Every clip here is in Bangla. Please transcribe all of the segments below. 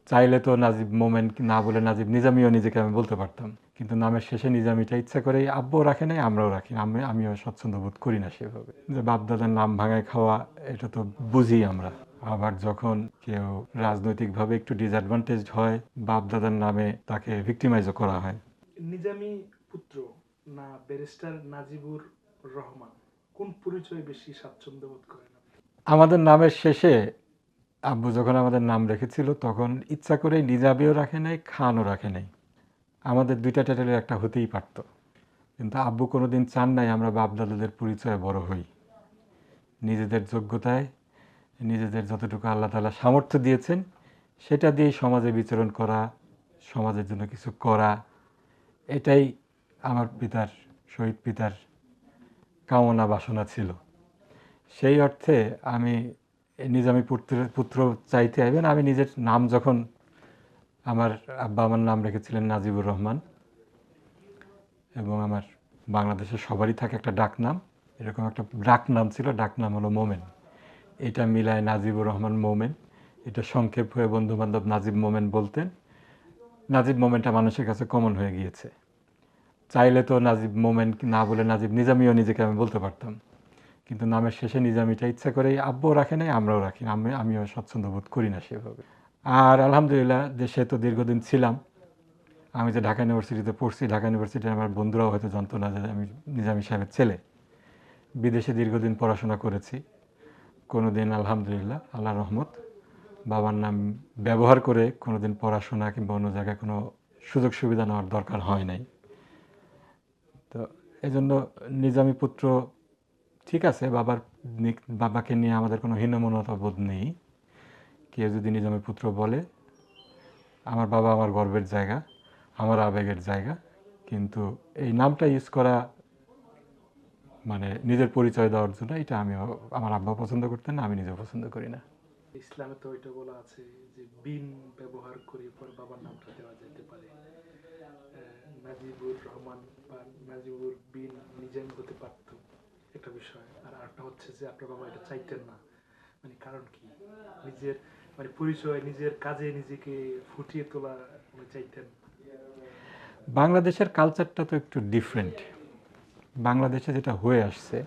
চাইলে তো নাজিব মোমেন না বলে নাজিব নিজামীও নিজেকে আমি বলতে পারতাম, কিন্তু নামের শেষে নিজামীটা ইচ্ছা করেই আব্বুও রাখে নাই, আমরাও রাখি না। আমিও স্বচ্ছন্দ বোধ করি না সেভাবে, যে বাপদাদার নাম ভাঙায় খাওয়া, এটা তো বুঝি আমরা। আবার যখন কেউ রাজনৈতিকভাবে একটু ডিসঅ্যাডভান্টেজড হয়, বাপদাদার নামে তাকে ভিক্টিমাইজও করা হয়। নিজামী পুত্র না ব্যারিস্টার নাজিবুর রহমান, কোন পরিচয়ে বেশি স্বাচ্ছন্দ্য বোধ করেন আপনি? আমাদের নামের শেষে আব্বু যখন আমাদের নাম রেখেছিল তখন ইচ্ছা করেই নিজামীও রাখে নাই, খানও রাখে নাই। আমাদের দুইটা টাইটেলের একটা হতেই পারতো, কিন্তু আব্বু কোনোদিন চান নাই আমরা বাপদাদাদের পরিচয়ে বড় হই। নিজেদের যোগ্যতায়, নিজেদের যতটুকু আল্লাহ তাআলা সামর্থ্য দিয়েছেন সেটা দিয়েই সমাজে বিচরণ করা, সমাজের জন্য কিছু করা, এটাই আমার পিতার, শহীদ পিতার কামনা বাসনা ছিল। সেই অর্থে আমি নিজামী পুত্র চাইতে আইবেন, আমি নিজের নাম যখন, আমার আব্বা আমার নাম রেখেছিলেন নাজিবুর রহমান, এবং আমার বাংলাদেশের সবারই থাকে একটা ডাক নাম, এরকম একটা ডাক নাম ছিল, ডাক নাম হলো মোমেন। এটা মিলায় নাজিবুর রহমান মোমেন, এটা সংক্ষেপ হয়ে বন্ধুবান্ধব নাজিব মোমেন বলতেন। নাজিব মোমেনটা মানুষের কাছে কমন হয়ে গিয়েছে। চাইলে তো নাজিব মোমেন না বলে নাজিব নিজামীও নিজেকে আমি বলতে পারতাম, কিন্তু নামের শেষে নিজামীটা ইচ্ছা করেই আব্বুও রাখে নাই, আমরাও রাখি না। আমিও স্বচ্ছন্দ বোধ করি না সেভাবে। আর আলহামদুলিল্লাহ দেশে তো দীর্ঘদিন ছিলাম। আমি যে ঢাকা ইউনিভার্সিটিতে পড়ছি, ঢাকা ইউনিভার্সিটির আমার বন্ধুরাও হয়তো জানতো না যে আমি নিজামী সাহেবের ছেলে। বিদেশে দীর্ঘদিন পড়াশোনা করেছি, কোনো দিন আলহামদুলিল্লাহ আল্লাহর রহমত বাবার নাম ব্যবহার করে কোনো দিন পড়াশোনা কিংবা অন্য জায়গায় কোনো সুযোগ সুবিধা নেওয়ার দরকার হয় নাই। তো এই জন্য নিজামী পুত্র ঠিক আছে, বাবাকে নিয়ে আমাদের কোনো হীনমন্যতা বোধ নেই। কেউ যদি নিজামী পুত্র বলে, আমার বাবা আমার গর্বের জায়গা, আমার আবেগের জায়গা, কিন্তু এই নামটা ইউজ করা মানে নিজের পরিচয় দেওয়ার জন্য, এটা আমার আব্বা পছন্দ করতেন না, আমি নিজেও পছন্দ করি না। ইসলামে তো এটা বলা আছে যে বিন ব্যবহার করে পর বাবার নামটা দেওয়া যেতে পারে। নাজিবুর রহমান বা নাজিবুর বিন নিজামী হতে পারত, একটা বিষয়। আর আরেকটা হচ্ছে যে আপনার বাবা এটা চাইতেন না, মানে কারণ কি? নিজের মানে পরিচয়, নিজের কাজে নিজেকে ফুটিয়ে তোলা উনি চাইতেন। বাংলাদেশের কালচারটা তো একটু ডিফারেন্ট। বাংলাদেশে যেটা হয়ে আসছে,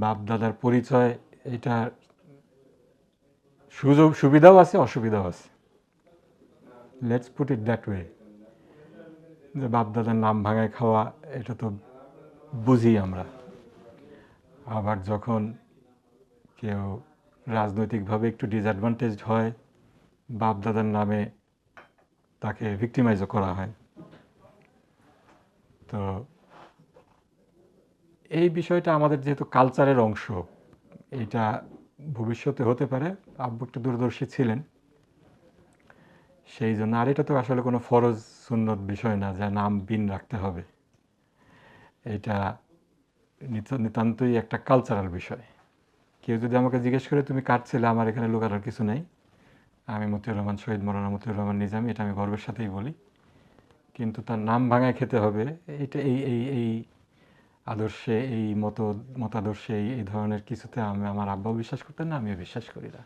বাপ দাদার পরিচয়, এটা সুবিধাও আছে, অসুবিধাও আছে। Let's put it that way, যে বাপ দাদার নাম ভাঙায় খাওয়া, এটা তো বুঝি আমরা। আবার যখন কেউ রাজনৈতিকভাবে একটু ডিসঅ্যাডভান্টেজড হয়, বাপ দাদার নামে তাকে ভিক্টিমাইজও করা হয়। তো এই বিষয়টা আমাদের যেহেতু কালচারের অংশ, এটা ভবিষ্যতে হতে পারে। আব্বু একটু দূরদর্শী ছিলেন সেই জন্য। আর এটা তো আসলে কোনো ফরজ সুন্নত বিষয় না যে নাম বিন রাখতে হবে। এটা নিতান্তই একটা কালচারাল বিষয়। কেউ যদি আমাকে জিজ্ঞেস করে তুমি কার ছেলে, আমার এখানে লুকানোর কিছু নেই। আমি মতিউর রহমান, শহীদ মৌলানা মতিউর রহমান নিজামী, এটা আমি গর্বের সাথেই বলি। কিন্তু তার নাম ভাঙায় খেতে হবে, এটা এই আদর্শে, এই মতাদর্শে, এই ধরনের কিছুতে আমার আব্বাও বিশ্বাস করতেন না, আমিও বিশ্বাস করি না।